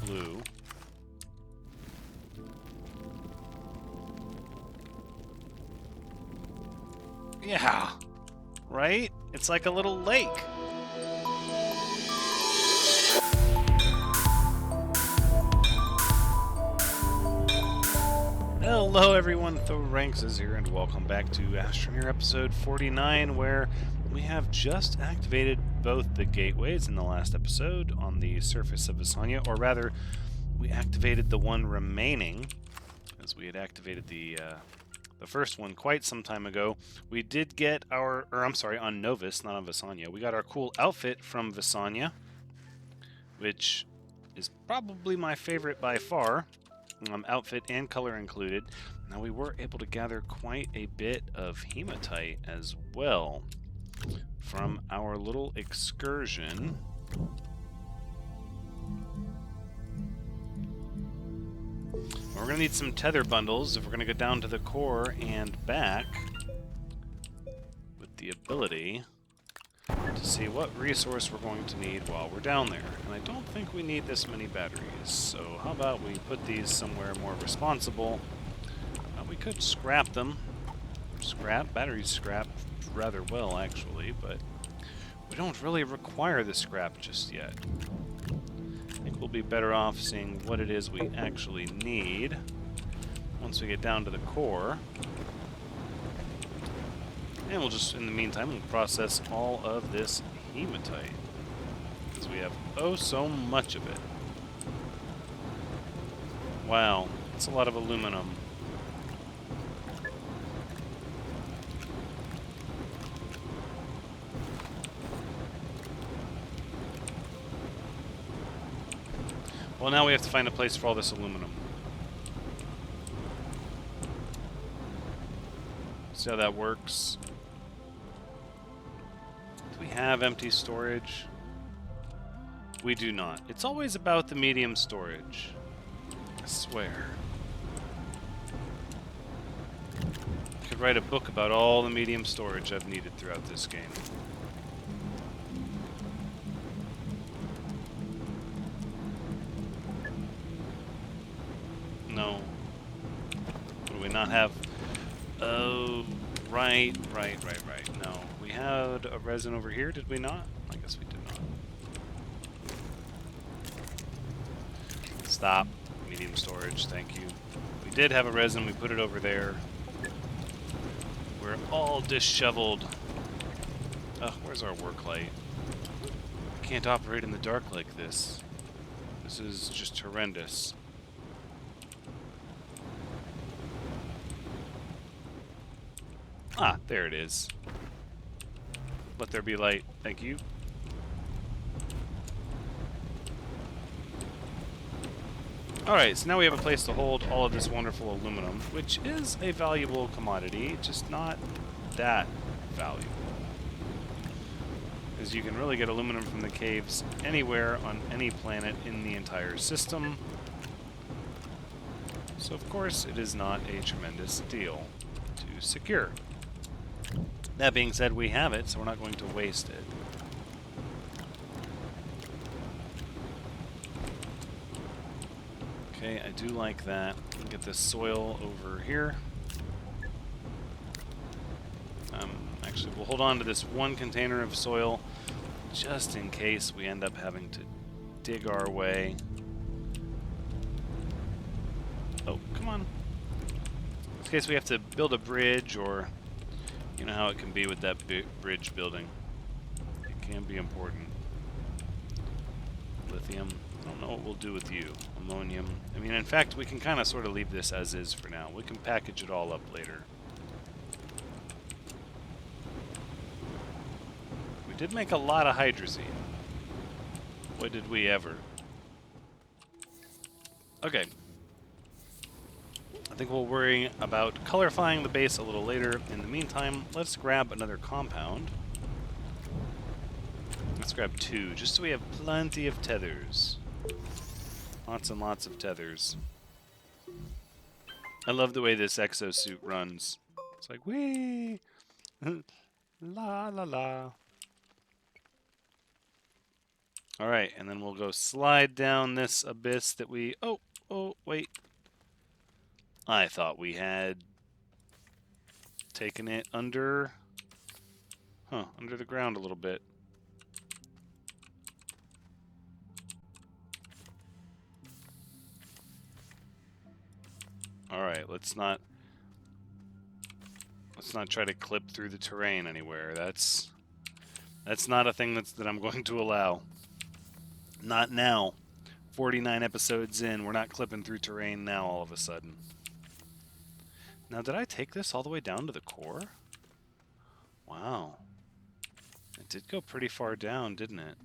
blue. Yeah, right? It's like a little lake. Hello everyone, Thranxes here, and welcome back to Astroneer episode 49, where we have just activated both the gateways in the last episode on the surface of Visanya, or rather, we activated the one remaining, as we had activated the first one quite some time ago. We did get our, on Novus, not on Visanya. We got our cool outfit from Visanya, which is probably my favorite by far. Outfit and color included. Now we were able to gather quite a bit of hematite as well from our little excursion. We're going to need some tether bundles if we're going to go down to the core and back with the ability to see what resource we're going to need while we're down there. And I don't think we need this many batteries, so how about we put these somewhere more responsible? We could scrap them. Batteries scrap rather well, actually, but we don't really require the scrap just yet. I think we'll be better off seeing what it is we actually need once we get down to the core. And we'll just, in the meantime, we'll process all of this hematite, because we have oh so much of it. Wow, that's a lot of aluminum. Well, now we have to find a place for all this aluminum. See how that works. Do we have empty storage? We do not. It's always about the medium storage. I swear. I could write a book about all the medium storage I've needed throughout this game. No. What do we not have? Oh, right. No. We had a resin over here, did we not? I guess we did not. Stop. Medium storage, thank you. We did have a resin, we put it over there. We're all disheveled. Ugh, where's our work light? I can't operate in the dark like this. This is just horrendous. Ah, there it is. Let there be light. Thank you. Alright, so now we have a place to hold all of this wonderful aluminum, which is a valuable commodity, just not that valuable. Because you can really get aluminum from the caves anywhere on any planet in the entire system. So of course it is not a tremendous deal to secure. That being said, we have it, so we're not going to waste it. Okay, I do like that. Get this soil over here. Actually, we'll hold on to this one container of soil just in case we end up having to dig our way. Oh, come on. In case we have to build a bridge, or you know how it can be with that bridge building. It can be important. Lithium. I don't know what we'll do with you. Ammonium. I mean, in fact, we can kind of sort of leave this as is for now. We can package it all up later. We did make a lot of hydrazine. What did we ever? Okay. I think we'll worry about colorifying the base a little later. In the meantime, let's grab another compound. Let's grab 2, just so we have plenty of tethers. Lots and lots of tethers. I love the way this exosuit runs. It's like, whee! La la la. Alright, and then we'll go slide down this abyss that we... Oh, wait. I thought we had taken it under... under the ground a little bit. Alright, let's not try to clip through the terrain anywhere. That's not a thing that I'm going to allow. Not now. 49 episodes in, we're not clipping through terrain now all of a sudden. Now, did I take this all the way down to the core? Wow. It did go pretty far down, didn't it?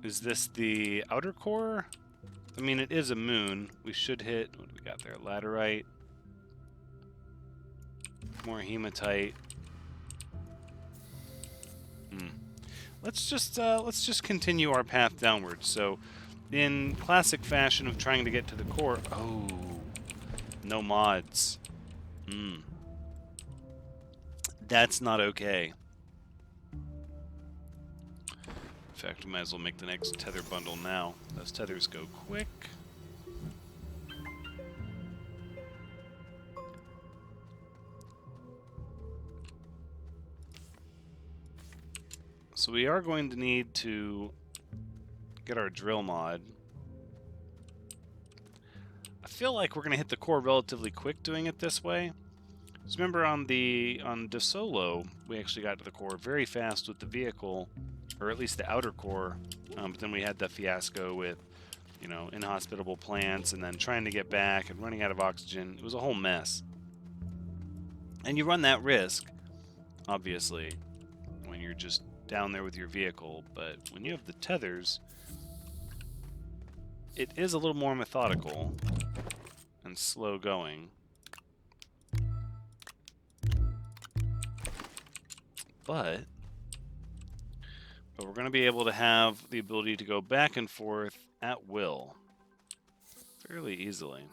Is this the outer core? I mean, it is a moon. We should hit... What do we got there? Laterite. More hematite. Let's just continue our path downwards. So, in classic fashion of trying to get to the core... Oh, no mods. That's not okay. In fact, we might as well make the next tether bundle now. Those tethers go quick. So we are going to need to get our drill mod. I feel like we're going to hit the core relatively quick doing it this way. Because remember on De Solo, we actually got to the core very fast with the vehicle, or at least the outer core. But then we had the fiasco with, you know, inhospitable plants and then trying to get back and running out of oxygen. It was a whole mess. And you run that risk, obviously, when you're just down there with your vehicle, but when you have the tethers, it is a little more methodical and slow going. But we're going to be able to have the ability to go back and forth at will fairly easily.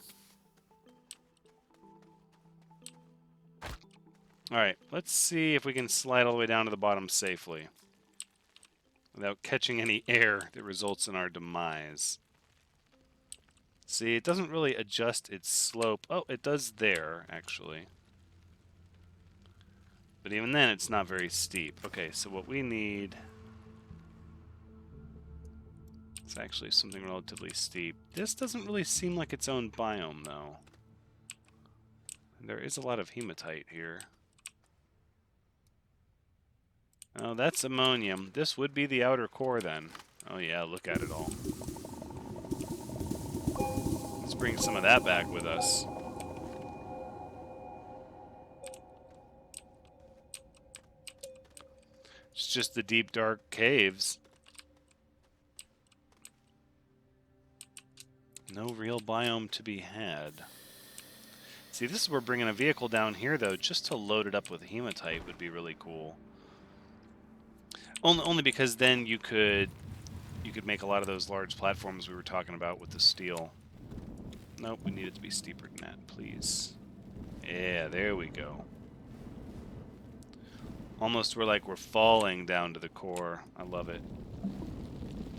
Alright, let's see if we can slide all the way down to the bottom safely without catching any air that results in our demise. See, it doesn't really adjust its slope. Oh, it does there, actually. But even then, it's not very steep. Okay, so what we need is actually something relatively steep. This doesn't really seem like its own biome, though. There is a lot of hematite here. Oh, that's ammonium. This would be the outer core, then. Oh yeah, look at it all. Let's bring some of that back with us. It's just the deep, dark caves. No real biome to be had. See, this is where bringing a vehicle down here, though, just to load it up with hematite would be really cool. Only because then you could make a lot of those large platforms we were talking about with the steel. Nope, we need it to be steeper than that, please. Yeah, there we go. Almost we're falling down to the core. I love it.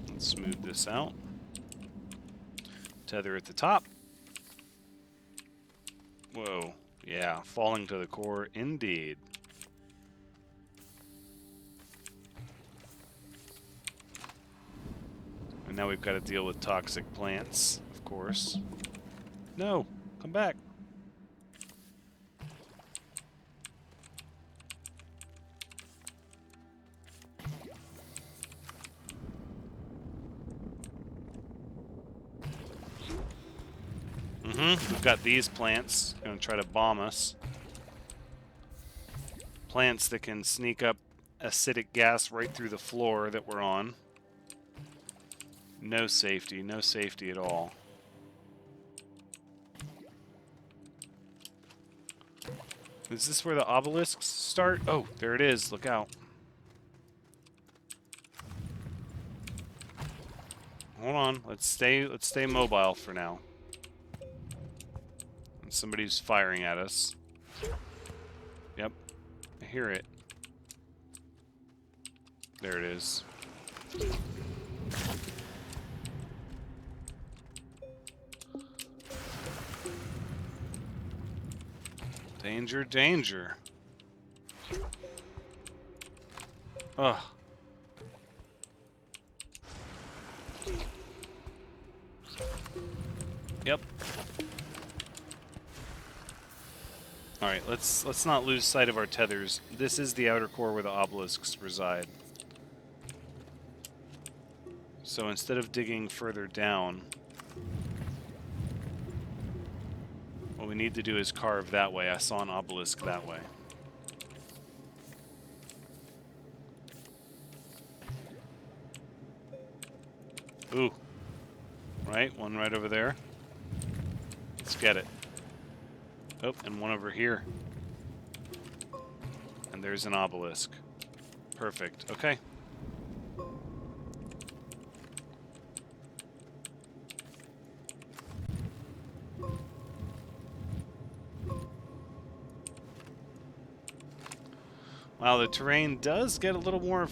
Let's smooth this out. Tether at the top. Whoa. Yeah, falling to the core indeed. And now we've got to deal with toxic plants, of course. No, come back. We've got these plants going to try to bomb us. Plants that can sneak up acidic gas right through the floor that we're on. No safety at all. Is this where the obelisks start? Oh, there it is. Look out. Hold on. Let's stay mobile for now. Somebody's firing at us. Yep. I hear it. There it is. Danger, danger. Ugh. Yep. Alright, let's not lose sight of our tethers. This is the outer core where the obelisks reside. So instead of digging further down, what we need to do is carve that way. I saw an obelisk that way. Ooh. Right, one right over there. Let's get it. Oh, and one over here. And there's an obelisk. Perfect. Okay. Wow, the terrain does get a little more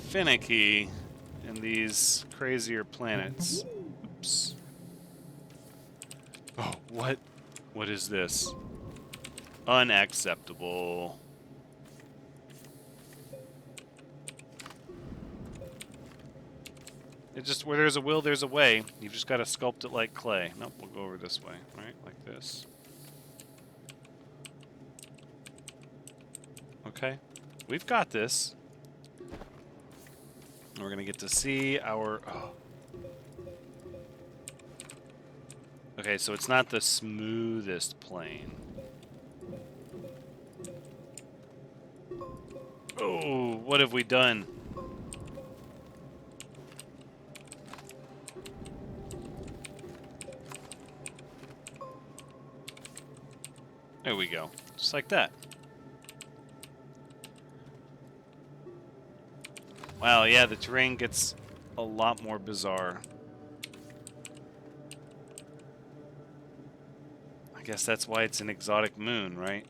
finicky in these crazier planets. Oops. Oh, what? What is this? Unacceptable. It just, where there's a will, there's a way. You just gotta sculpt it like clay. Nope, we'll go over this way, right? Like this. Okay. We've got this. We're gonna get to see our... Oh. Okay, so it's not the smoothest plane. Oh, what have we done? There we go. Just like that. Wow, yeah, the terrain gets a lot more bizarre. I guess that's why it's an exotic moon, right?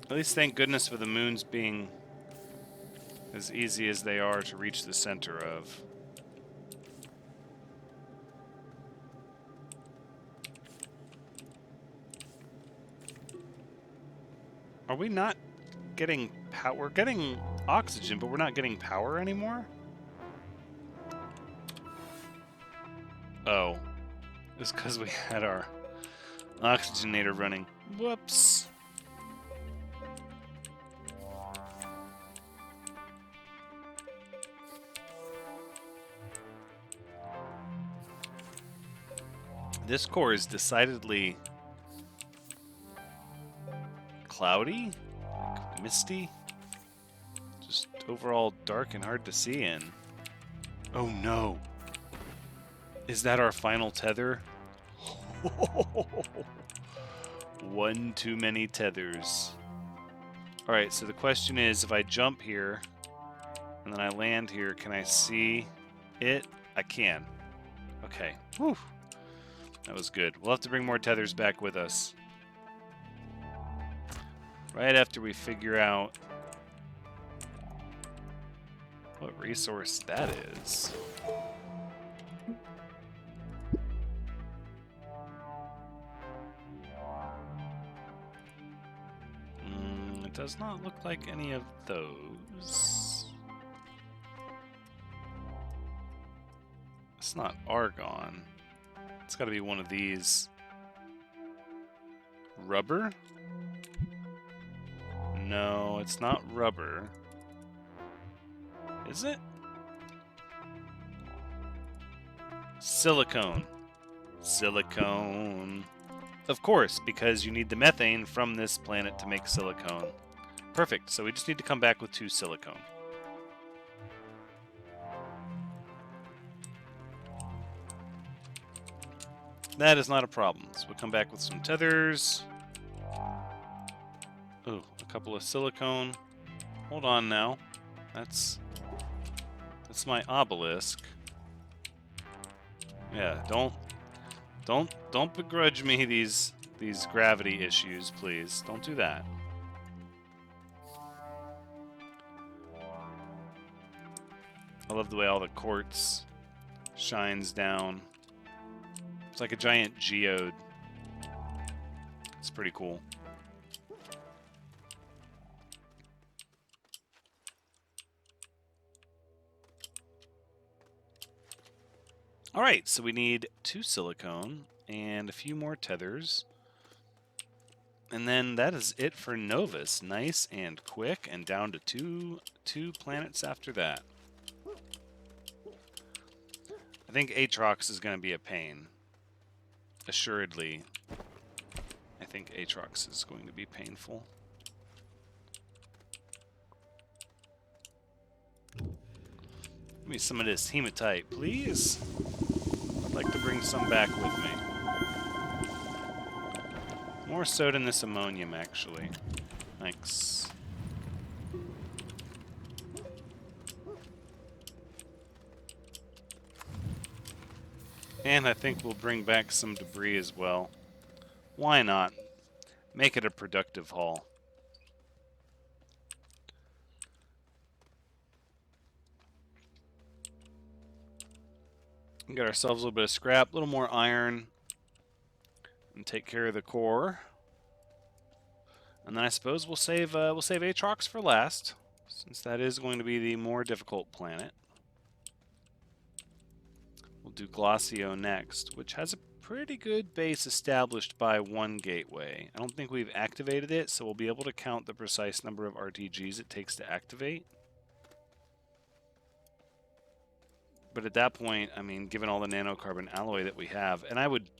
At least thank goodness for the moons being as easy as they are to reach the center of. Are we not getting power? We're getting oxygen, but we're not getting power anymore? Oh. It's because we had our oxygenator running. Whoops. This core is decidedly cloudy, like misty, just overall dark and hard to see in. Oh no! Is that our final tether? One too many tethers. Alright, so the question is, if I jump here, and then I land here, can I see it? I can. Okay. Whew. That was good. We'll have to bring more tethers back with us. Right after we figure out what resource that is. It does not look like any of those. It's not argon. It's got to be one of these. Rubber? No, it's not rubber. Is it? Silicone. Silicone. Of course, because you need the methane from this planet to make silicone. Perfect, so we just need to come back with 2 silicone. That is not a problem. So we'll come back with some tethers. Ooh, a couple of silicone. Hold on now. That's my obelisk. Yeah, don't begrudge me these gravity issues, please. Don't do that. I love the way all the quartz shines down. It's like a giant geode. It's pretty cool. Alright, so we need 2 silicone and a few more tethers. And then that is it for Novus. Nice and quick, and down to two planets after that. I think Atrox is going to be a pain. Assuredly, I think Atrox is going to be painful. Give me some of this hematite, please. I'd like to bring some back with me. More so than this ammonium, actually. Thanks. And I think we'll bring back some debris as well. Why not? Make it a productive haul. Get ourselves a little bit of scrap, a little more iron, and take care of the core. And then I suppose we'll save Atrox for last, since that is going to be the more difficult planet. We'll do Glacio next, which has a pretty good base established by 1 gateway. I don't think we've activated it, so we'll be able to count the precise number of RTGs it takes to activate. But at that point, I mean, given all the nanocarbon alloy that we have, and I would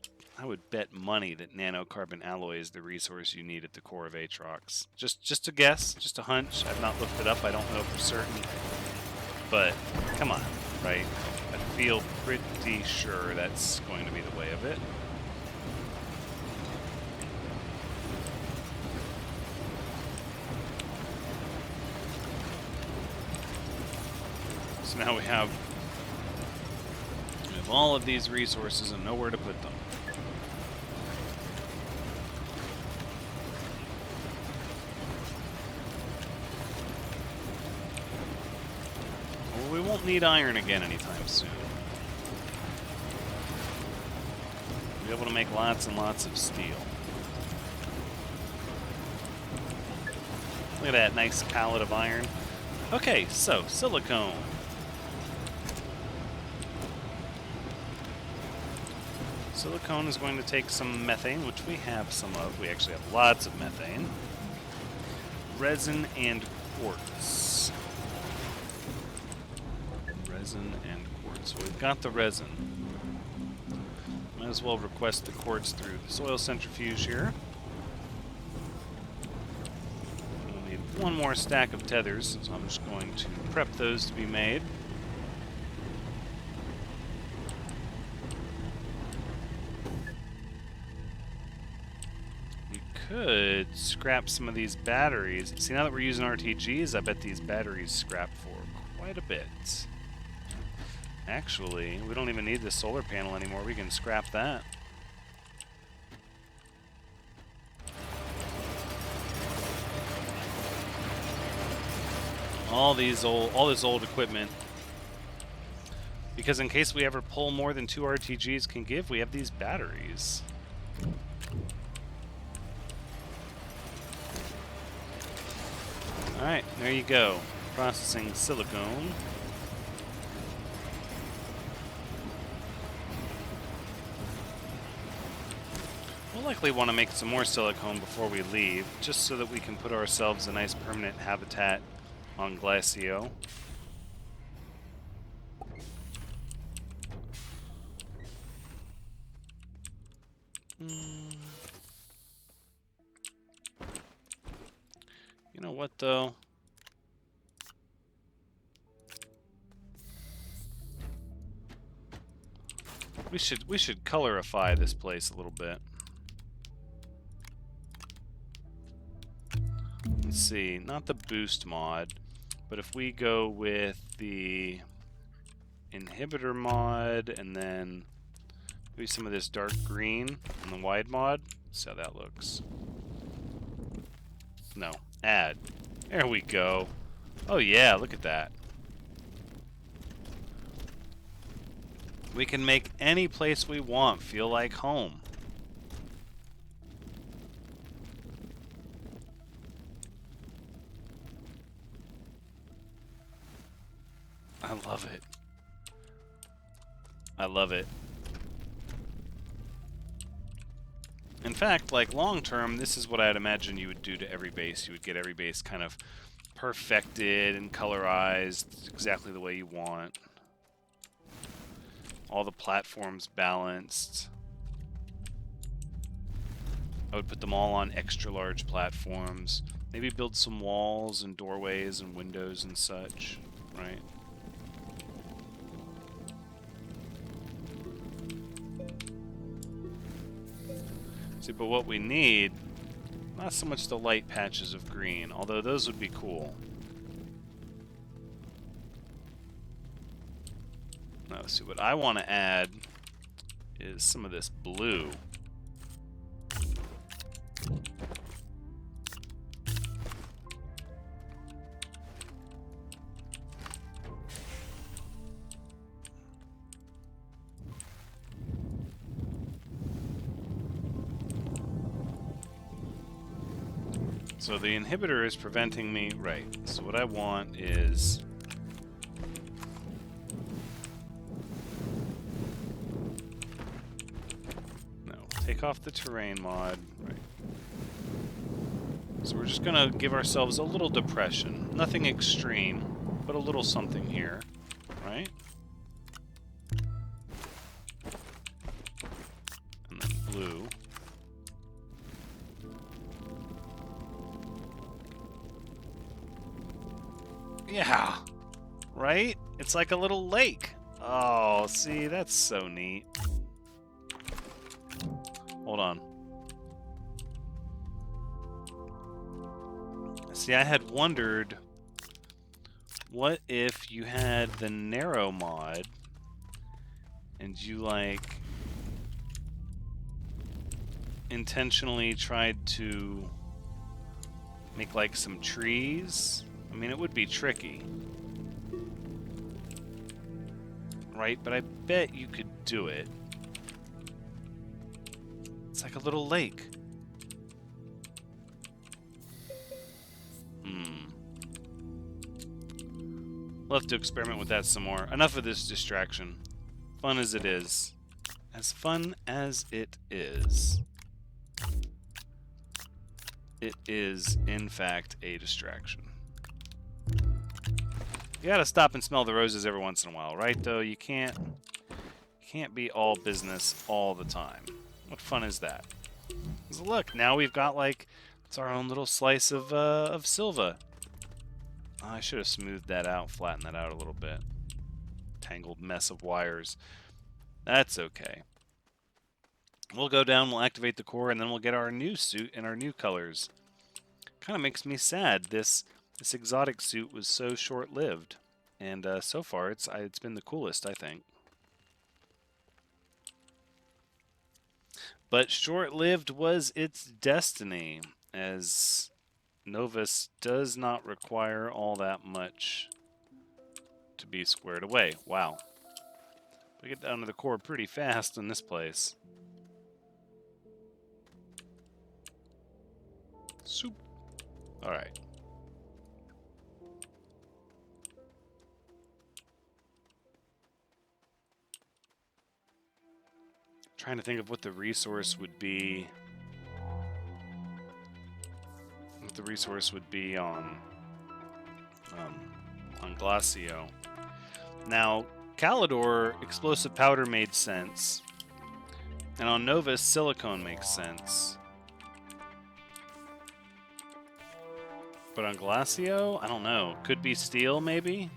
bet money that nanocarbon alloy is the resource you need at the core of Atrox. Just a guess, just a hunch. I've not looked it up. I don't know for certain. But come on, right? I feel pretty sure that's going to be the way of it. So now we have all of these resources and nowhere to put them. Well, we won't need iron again anytime soon. We'll be able to make lots and lots of steel. Look at that nice palette of iron. Okay, so silicone. Silicone is going to take some methane, which we have some of. We actually have lots of methane. Resin and quartz. Resin and quartz. So we've got the resin. Might as well request the quartz through the soil centrifuge here. We'll need 1 more stack of tethers, so I'm just going to prep those to be made. Could scrap some of these batteries. See, now that we're using RTGs, I bet these batteries scrap for quite a bit. Actually, we don't even need the solar panel anymore. We can scrap that. All this old equipment. Because in case we ever pull more than 2 RTGs can give, we have these batteries. Alright, there you go. Processing silicone. We'll likely want to make some more silicone before we leave, just so that we can put ourselves a nice permanent habitat on Glacio. You know what, though? We should colorify this place a little bit. Let's see, not the boost mod, but if we go with the inhibitor mod and then maybe some of this dark green in the wide mod, see how that looks. No, add. There we go. Oh yeah, look at that. We can make any place we want feel like home. I love it. I love it. In fact, like long term, this is what I'd imagine you would do to every base. You would get every base kind of perfected and colorized exactly the way you want. All the platforms balanced. I would put them all on extra large platforms. Maybe build some walls and doorways and windows and such, right? See, but what we need, not so much the light patches of green, although those would be cool. No, see, what I want to add is some of this blue. So the inhibitor is preventing me, right. So what I want is take off the terrain mod, right. So we're just gonna give ourselves a little depression. Nothing extreme, but a little something here, right? And then blue. Yeah, right? It's like a little lake. Oh, see, that's so neat. Hold on. See, I had wondered, what if you had the narrow mod and you, like, intentionally tried to make, like, some trees? I mean, it would be tricky. Right? But I bet you could do it. It's like a little lake. We'll have to experiment with that some more. Enough of this distraction. Fun as it is. As fun as it is. It is, in fact, a distraction. You gotta stop and smell the roses every once in a while, right? Though you can't be all business all the time. What fun is that? So look, now we've got, like, it's our own little slice of Sylva. Oh, I should have smoothed that out, flattened that out a little bit. Tangled mess of wires. That's okay. We'll go down, we'll activate the core, and then we'll get our new suit in our new colors. Kind of makes me sad. This exotic suit was so short-lived, and so far it's been the coolest, I think. But short-lived was its destiny, as Novus does not require all that much to be squared away. Wow. We get down to the core pretty fast in this place. Soup. Alright. Trying to think of what the resource would be. What the resource would be on Glacio. Now, Calidor, explosive powder made sense. And on Novus, silicone makes sense. But on Glacio, I don't know. Could be steel, maybe?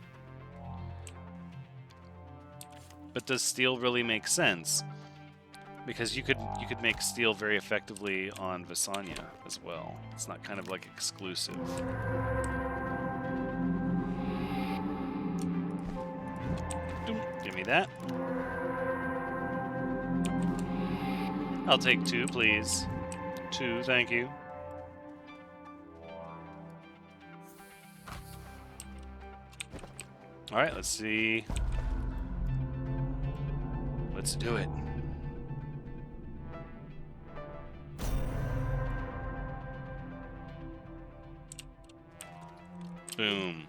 But does steel really make sense? Because you could make steel very effectively on Visanya as well. It's not kind of like exclusive. Give me that. I'll take 2, please. 2, thank you. Alright, let's see. Let's do it. Boom.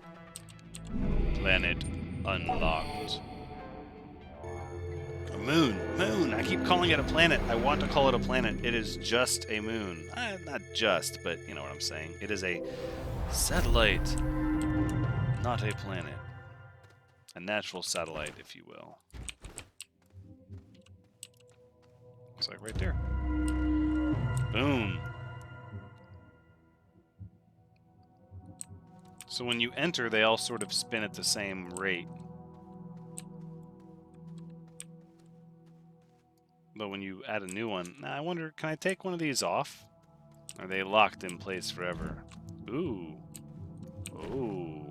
Planet unlocked. A moon. Moon! I keep calling it a planet. I want to call it a planet. It is just a moon. Not just, but you know what I'm saying. It is a satellite, not a planet. A natural satellite, if you will. Looks like right there. Boom. So when you enter, they all sort of spin at the same rate. But when you add a new one, I wonder, can I take one of these off? Are they locked in place forever? Ooh. Ooh.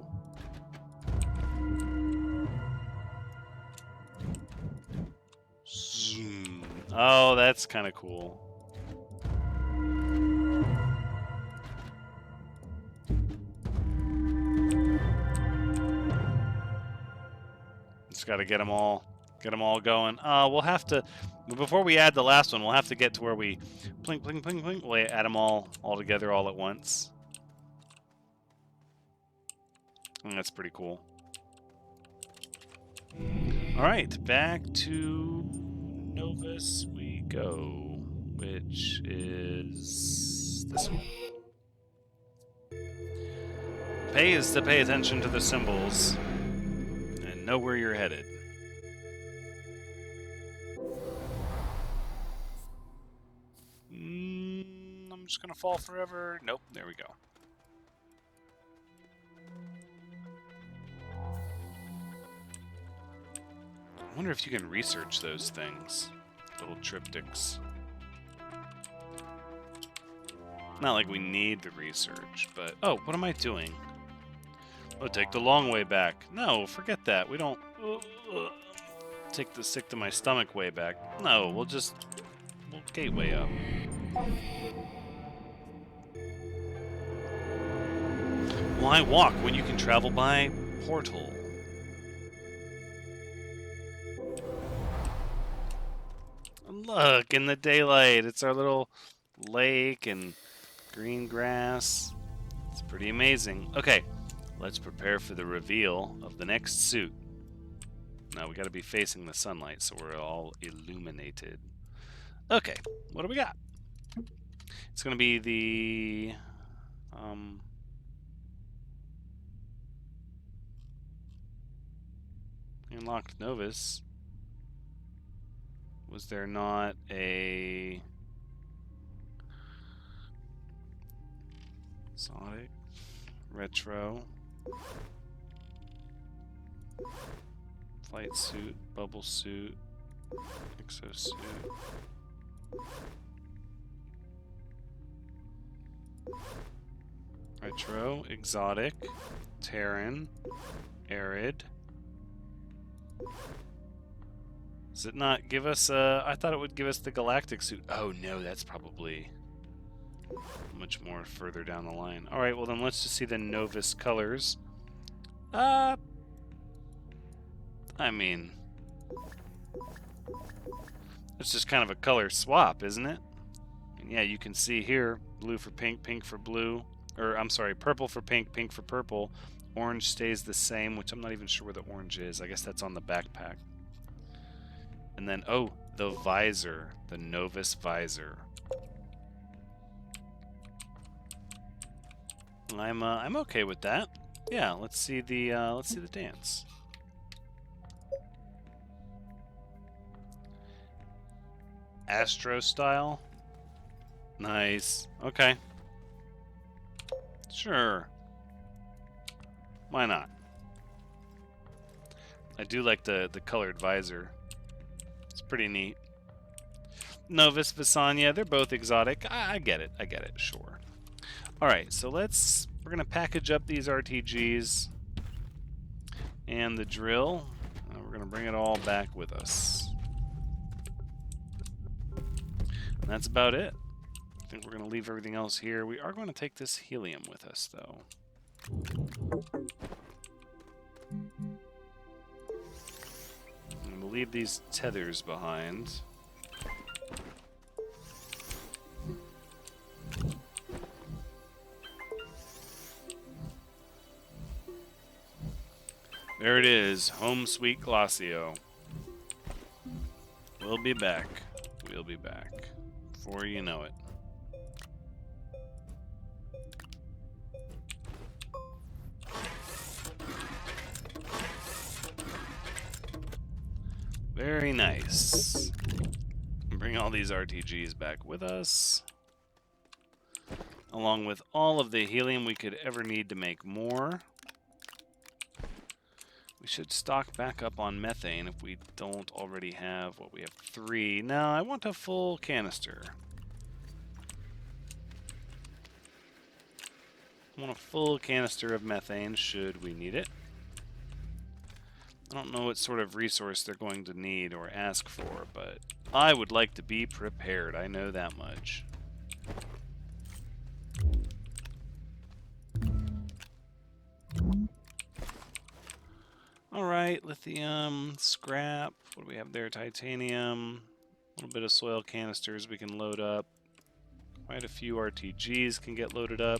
Zoom. Oh, that's kind of cool. Just got to get them all going. We'll have to, before we add the last one, we'll have to get to where we plink, plink, plink, plink. We'll add them all together all at once. And that's pretty cool. All right, back to Novus we go, which is this one. Pay is to pay attention to the symbols and know where you're headed. I'm just gonna fall forever. Nope, there we go. I wonder if you can research those things. Little triptychs. Not like we need the research, but... Oh, what am I doing? Oh, take the long way back. No, forget that. We don't... Take the sick to my stomach way back. No, we'll gateway up. Why walk when you can travel by portal? Look, in the daylight, it's our little lake and green grass. It's pretty amazing. Okay, let's prepare for the reveal of the next suit. Now, we got to be facing the sunlight, so we're all illuminated. Okay, what do we got? It's going to be the... Unlocked Novus. Was there not a... Exotic? Retro? Flight suit? Bubble suit? Exosuit? Retro? Exotic? Terran? Arid? Does it not give us I thought it would give us the galactic suit. Oh no, that's probably much more further down the line. Alright, well then let's just see the Novus colors. I mean... It's just kind of a color swap, isn't it? And yeah, you can see here, blue for pink, pink for blue. Or, I'm sorry, purple for pink, pink for purple. Orange stays the same, which I'm not even sure where the orange is. I guess that's on the backpack. And then, oh, the visor. The Novus visor. I'm okay with that. Yeah, let's see the dance. Astro style. Nice. Okay. Sure. Why not? I do like the colored visor. It's pretty neat. Novus, Visanya, they're both exotic. I get it. I get it. Sure. All right, so we're going to package up these RTGs and the drill. And we're going to bring it all back with us. And that's about it. I think we're going to leave everything else here. We are going to take this helium with us, though. And we'll leave these tethers behind. There it is, home sweet Glacio. We'll be back. We'll be back. Before you know it. Very nice. Bring all these RTGs back with us. Along with all of the helium we could ever need to make more. We should stock back up on methane if we don't already have, we have 3. Now, I want a full canister. I want a full canister of methane should we need it. I don't know what sort of resource they're going to need or ask for, but I would like to be prepared. I know that much. Alright, lithium, scrap, what do we have there? Titanium, a little bit of soil canisters we can load up. Quite a few RTGs can get loaded up.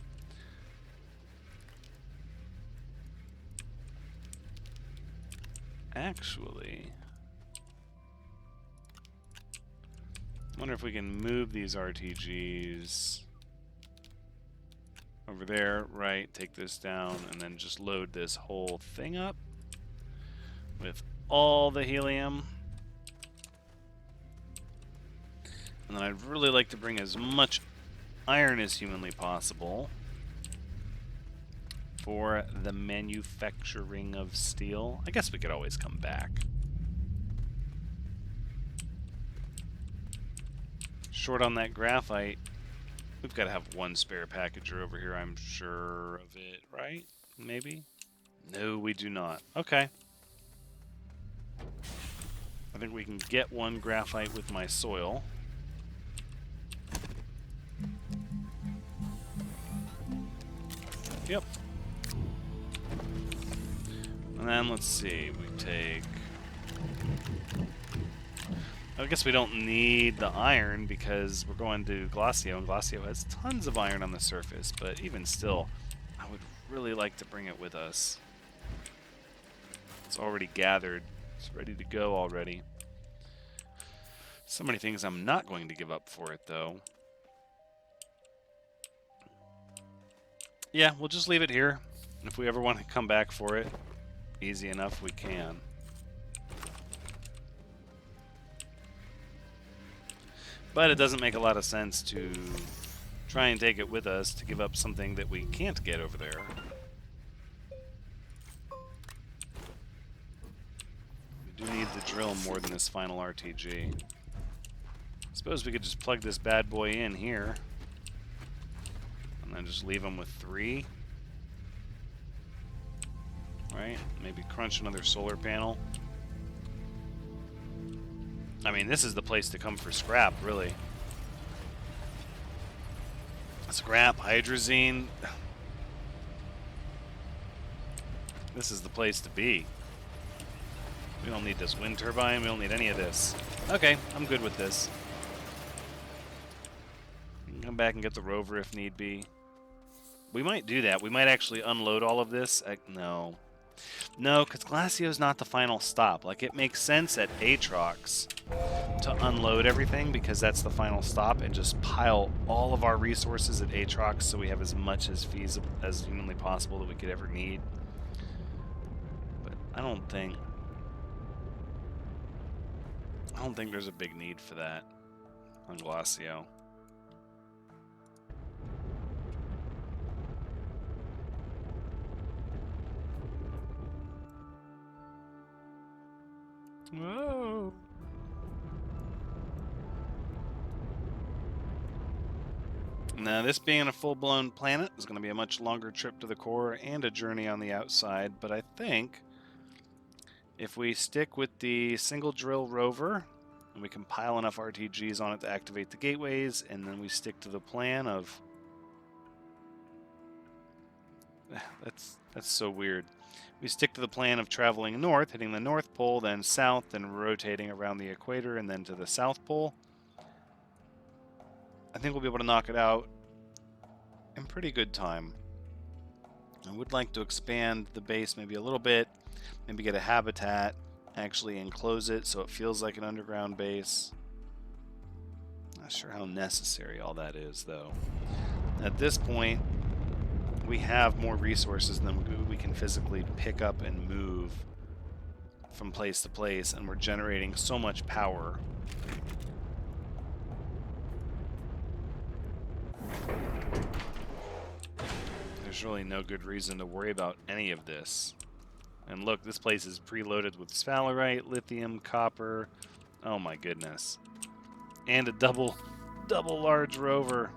Actually, I wonder if we can move these RTGs over there, right, take this down, and then just load this whole thing up with all the helium. And then I'd really like to bring as much iron as humanly possible for the manufacturing of steel. I guess we could always come back. Short on that graphite. We've got to have one spare packager over here, I'm sure of it, right? Maybe? No, we do not. Okay. I think we can get one graphite with my soil. Yep. And then let's see, we take... I guess we don't need the iron because we're going to Glacio, and Glacio has tons of iron on the surface, but even still, I would really like to bring it with us. It's already gathered. It's ready to go already. So many things I'm not going to give up for it, though. Yeah, we'll just leave it here. And if we ever want to come back for it, easy enough, we can. But it doesn't make a lot of sense to try and take it with us to give up something that we can't get over there. We do need the drill more than this final RTG. I suppose we could just plug this bad boy in here. And then just leave them with 3. Right? Maybe crunch another solar panel. I mean, this is the place to come for scrap, really. Scrap, hydrazine. This is the place to be. We don't need this wind turbine. We don't need any of this. Okay, I'm good with this. We can come back and get the rover if need be. We might do that. We might actually unload all of this. No. No, because Glacio's not the final stop. Like, it makes sense at Aatrox to unload everything because that's the final stop and just pile all of our resources at Aatrox so we have as much as feasible as humanly possible that we could ever need. But I don't think there's a big need for that on Glacio. Whoa. Now, this being a full-blown planet is going to be a much longer trip to the core and a journey on the outside, but I think if we stick with the single drill rover and we can pile enough RTGs on it to activate the gateways, and then we stick to the plan of... That's so weird. We stick to the plan of traveling north, hitting the North Pole, then south, then rotating around the equator, and then to the South Pole. I think we'll be able to knock it out in pretty good time. I would like to expand the base maybe a little bit, maybe get a habitat, actually enclose it so it feels like an underground base. Not sure how necessary all that is, though. At this point, we have more resources than we can physically pick up and move from place to place, and we're generating so much power. There's really no good reason to worry about any of this. And look, this place is preloaded with sphalerite, lithium, copper. Oh my goodness. And a double large rover.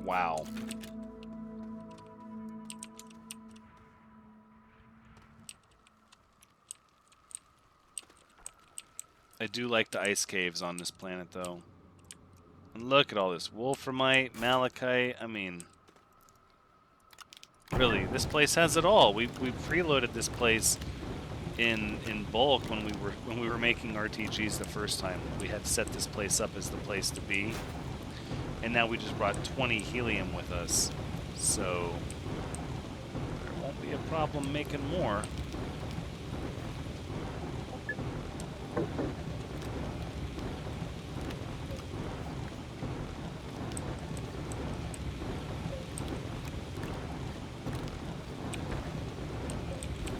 Wow. I do like the ice caves on this planet, though. And look at all this wolframite, malachite. I mean, really, this place has it all. We preloaded this place in bulk when we were making RTGs the first time. We had set this place up as the place to be, and now we just brought 20 helium with us, so there won't be a problem making more.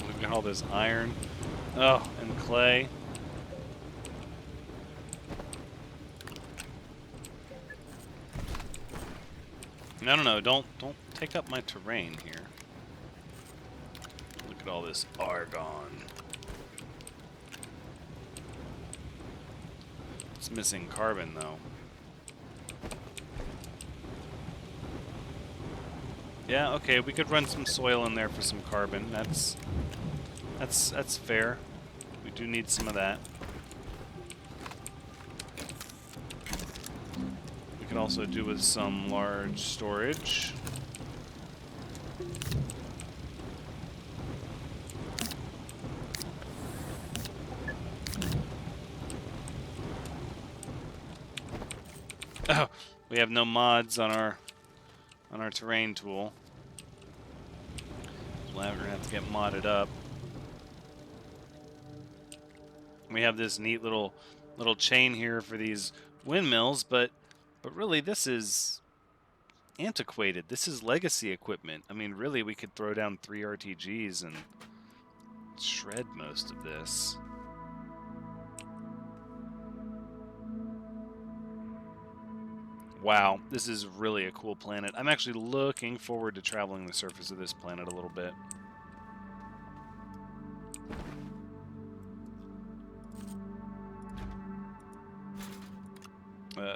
We've got all this iron. Oh, and clay. No, don't take up my terrain here. Look at all this argon. It's missing carbon, though. Yeah, okay, we could run some soil in there for some carbon. That's fair. We do need some of that. We could also do with some large storage. Oh, we have no mods on our terrain tool. So we're gonna have to get modded up. We have this neat little chain here for these windmills, but really this is antiquated. This is legacy equipment. I mean, really, we could throw down 3 RTGs and shred most of this. Wow, this is really a cool planet. I'm actually looking forward to traveling the surface of this planet a little bit.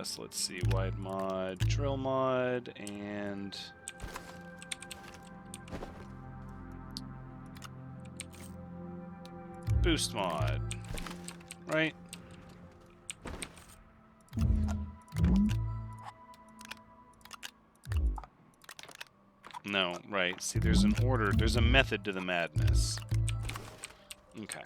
So let's see, wide mod, drill mod, and boost mod, right? No, right. See, there's an order, there's a method to the madness. Okay.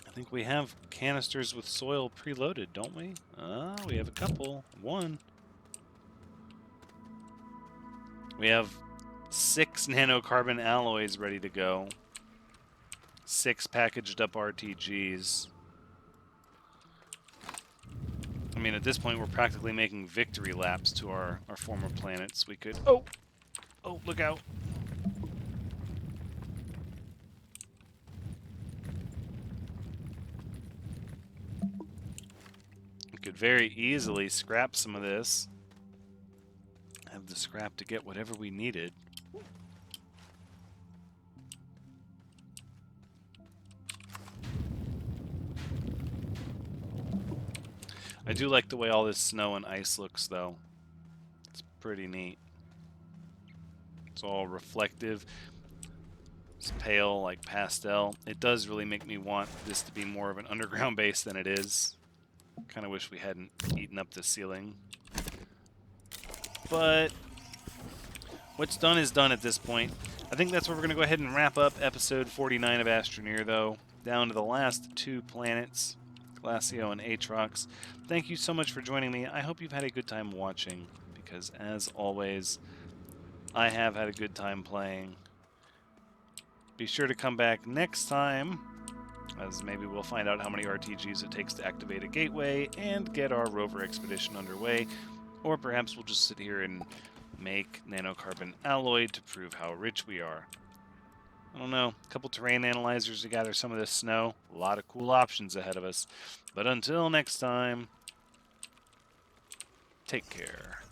I think we have canisters with soil preloaded, don't we? We have a couple. 1. We have 6 nanocarbon alloys ready to go. 6 packaged up RTGs. I mean, at this point, we're practically making victory laps to our former planets. We could... Oh, look out. We could very easily scrap some of this. Have the scrap to get whatever we needed. I do like the way all this snow and ice looks, though. It's pretty neat. It's all reflective. It's pale, like pastel. It does really make me want this to be more of an underground base than it is. Kind of wish we hadn't eaten up the ceiling. But what's done is done at this point. I think that's where we're going to go ahead and wrap up episode 49 of Astroneer, though. Down to the last 2 planets, Glacio and Atrox. Thank you so much for joining me. I hope you've had a good time watching, because as always, I have had a good time playing. Be sure to come back next time, as maybe we'll find out how many RTGs it takes to activate a gateway and get our rover expedition underway. Or perhaps we'll just sit here and make nanocarbon alloy to prove how rich we are. I don't know, a couple terrain analyzers to gather some of this snow. A lot of cool options ahead of us. But until next time, take care.